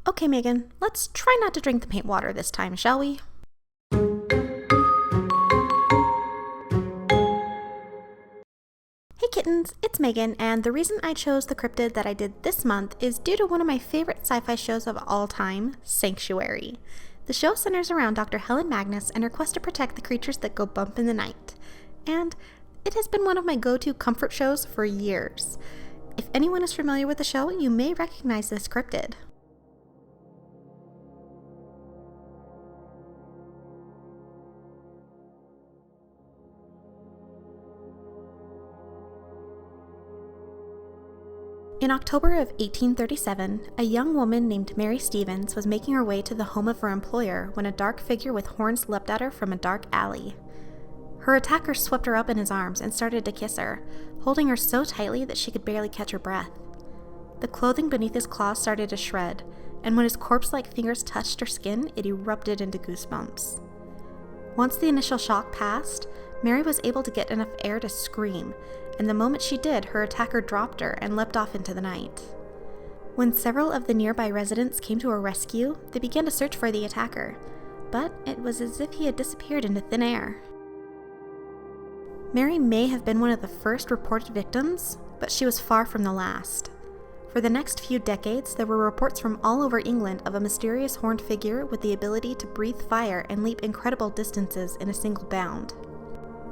Okay, Megan, let's try not to drink the paint water this time, shall we? Hey kittens, it's Megan, and the reason I chose the cryptid that I did this month is due to one of my favorite sci-fi shows of all time, Sanctuary. The show centers around Dr. Helen Magnus and her quest to protect the creatures that go bump in the night. And it has been one of my go-to comfort shows for years. If anyone is familiar with the show, you may recognize this cryptid. In October of 1837, a young woman named Mary Stevens was making her way to the home of her employer when a dark figure with horns leapt at her from a dark alley. Her attacker swept her up in his arms and started to kiss her, holding her so tightly that she could barely catch her breath. The clothing beneath his claws started to shred, and when his corpse-like fingers touched her skin, it erupted into goosebumps. Once the initial shock passed, Mary was able to get enough air to scream, and the moment she did, her attacker dropped her and leapt off into the night. When several of the nearby residents came to her rescue, they began to search for the attacker, but it was as if he had disappeared into thin air. Mary may have been one of the first reported victims, but she was far from the last. For the next few decades, there were reports from all over England of a mysterious horned figure with the ability to breathe fire and leap incredible distances in a single bound.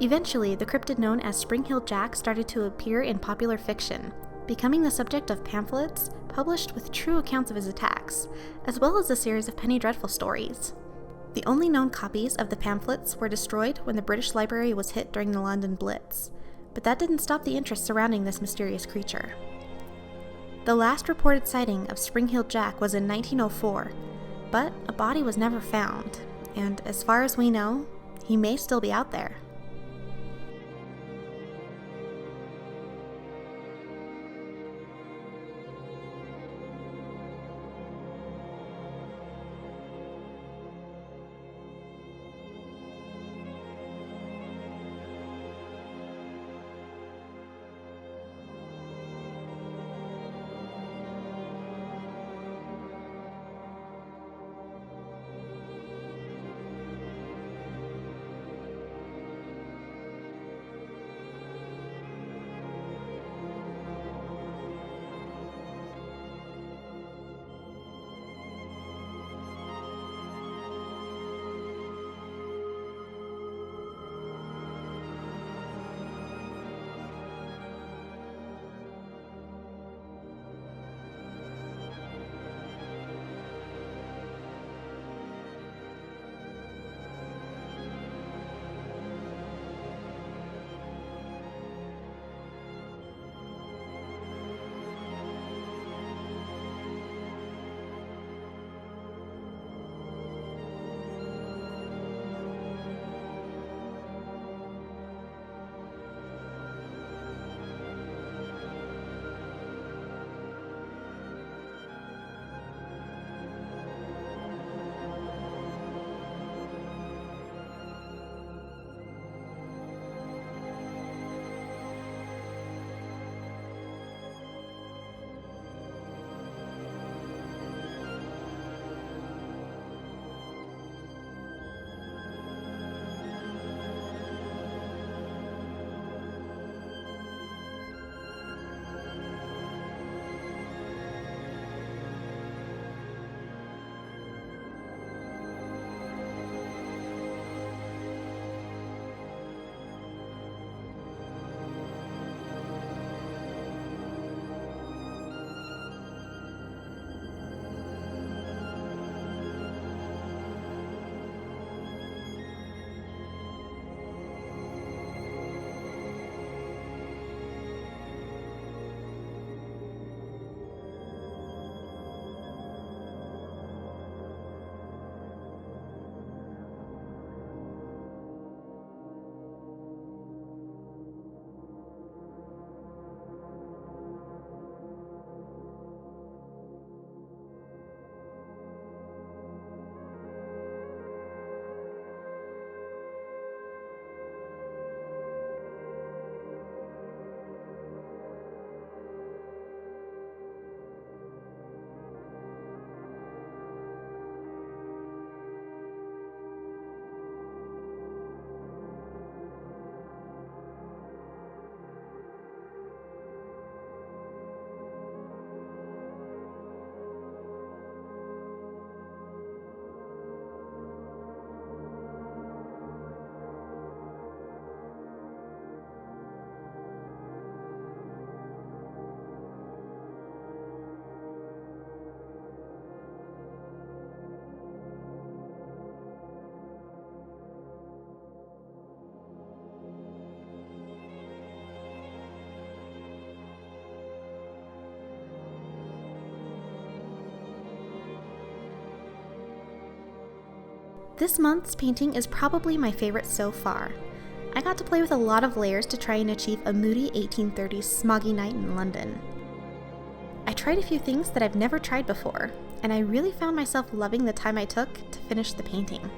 Eventually, the cryptid known as Spring-Heeled Jack started to appear in popular fiction, becoming the subject of pamphlets published with true accounts of his attacks, as well as a series of penny dreadful stories. The only known copies of the pamphlets were destroyed when the British Library was hit during the London Blitz, but that didn't stop the interest surrounding this mysterious creature. The last reported sighting of Spring-Heeled Jack was in 1904, but a body was never found, and as far as we know, he may still be out there. This month's painting is probably my favorite so far. I got to play with a lot of layers to try and achieve a moody 1830s smoggy night in London. I tried a few things that I've never tried before, and I really found myself loving the time I took to finish the painting.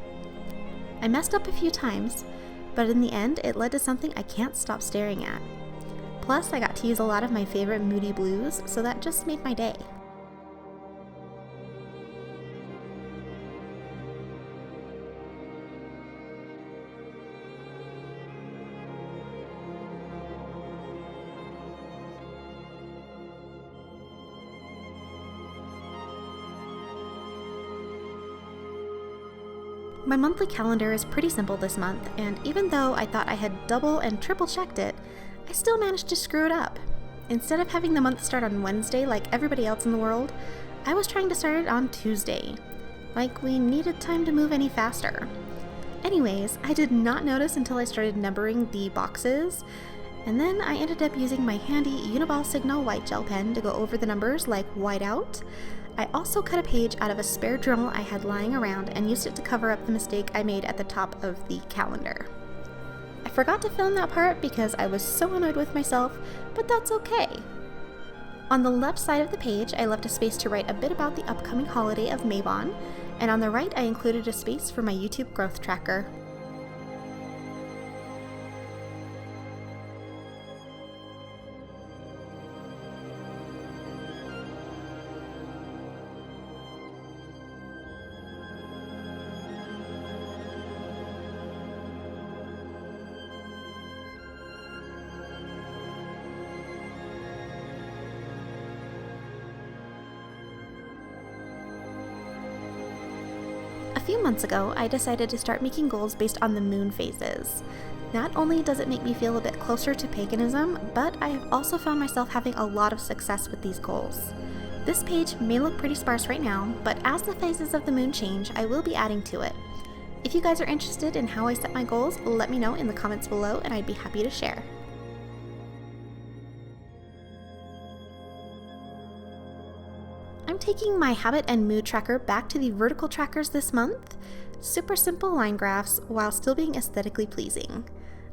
I messed up a few times, but in the end it led to something I can't stop staring at. Plus, I got to use a lot of my favorite moody blues, so that just made my day. My monthly calendar is pretty simple this month, and even though I thought I had double and triple checked it, I still managed to screw it up. Instead of having the month start on Wednesday like everybody else in the world, I was trying to start it on Tuesday. Like we needed time to move any faster. Anyways, I did not notice until I started numbering the boxes, and then I ended up using my handy Uniball Signal white gel pen to go over the numbers like white out. I also cut a page out of a spare journal I had lying around and used it to cover up the mistake I made at the top of the calendar. I forgot to film that part because I was so annoyed with myself, but that's okay. On the left side of the page, I left a space to write a bit about the upcoming holiday of Mabon, and on the right I included a space for my YouTube growth tracker. A few months ago, I decided to start making goals based on the moon phases. Not only does it make me feel a bit closer to paganism, but I have also found myself having a lot of success with these goals. This page may look pretty sparse right now, but as the phases of the moon change, I will be adding to it. If you guys are interested in how I set my goals, let me know in the comments below and I'd be happy to share. I'm taking my habit and mood tracker back to the vertical trackers this month. Super simple line graphs while still being aesthetically pleasing.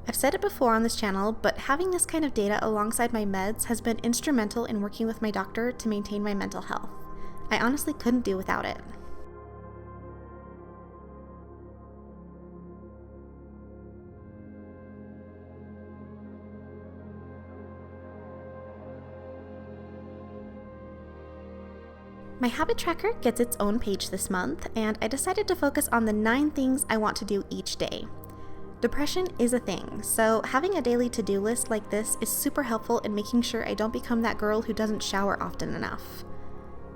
I've said it before on this channel, but having this kind of data alongside my meds has been instrumental in working with my doctor to maintain my mental health. I honestly couldn't do without it. My habit tracker gets its own page this month, and I decided to focus on the 9 things I want to do each day. Depression is a thing, so having a daily to-do list like this is super helpful in making sure I don't become that girl who doesn't shower often enough.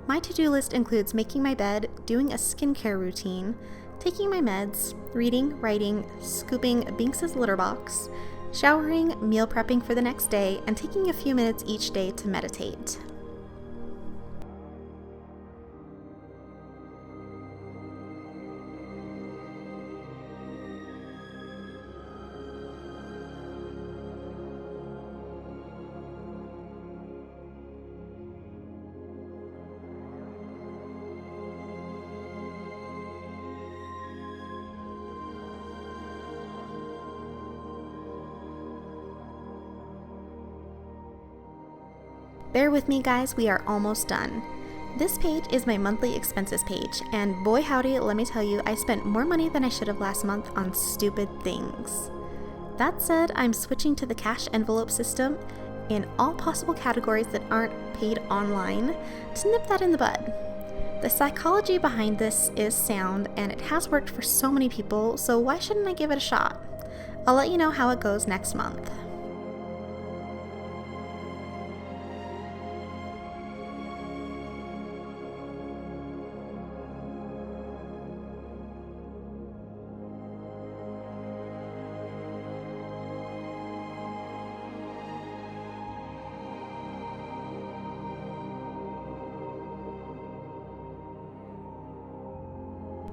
My to-do list includes making my bed, doing a skincare routine, taking my meds, reading, writing, scooping Binks's litter box, showering, meal prepping for the next day, and taking a few minutes each day to meditate. Bear with me guys, we are almost done. This page is my monthly expenses page, and boy howdy, let me tell you, I spent more money than I should have last month on stupid things. That said, I'm switching to the cash envelope system in all possible categories that aren't paid online to nip that in the bud. The psychology behind this is sound, and it has worked for so many people, so why shouldn't I give it a shot? I'll let you know how it goes next month.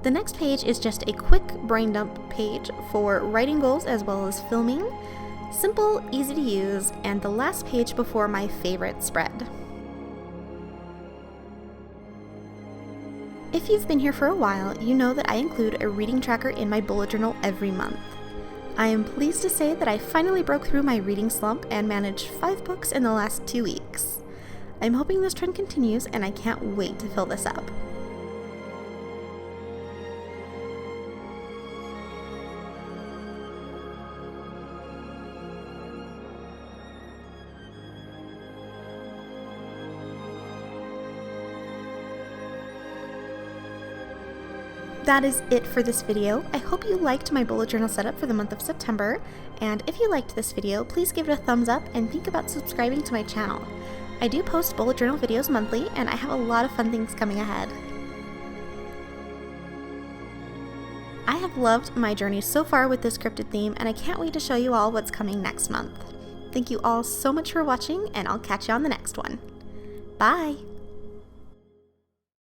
The next page is just a quick brain dump page for writing goals as well as filming. Simple, easy to use, and the last page before my favorite spread. If you've been here for a while, you know that I include a reading tracker in my bullet journal every month. I am pleased to say that I finally broke through my reading slump and managed 5 books in the last 2 weeks. I'm hoping this trend continues, and I can't wait to fill this up. That is it for this video. I hope you liked my bullet journal setup for the month of September, and if you liked this video, please give it a thumbs up and think about subscribing to my channel. I do post bullet journal videos monthly, and I have a lot of fun things coming ahead. I have loved my journey so far with this cryptid theme, and I can't wait to show you all what's coming next month. Thank you all so much for watching, and I'll catch you on the next one. Bye!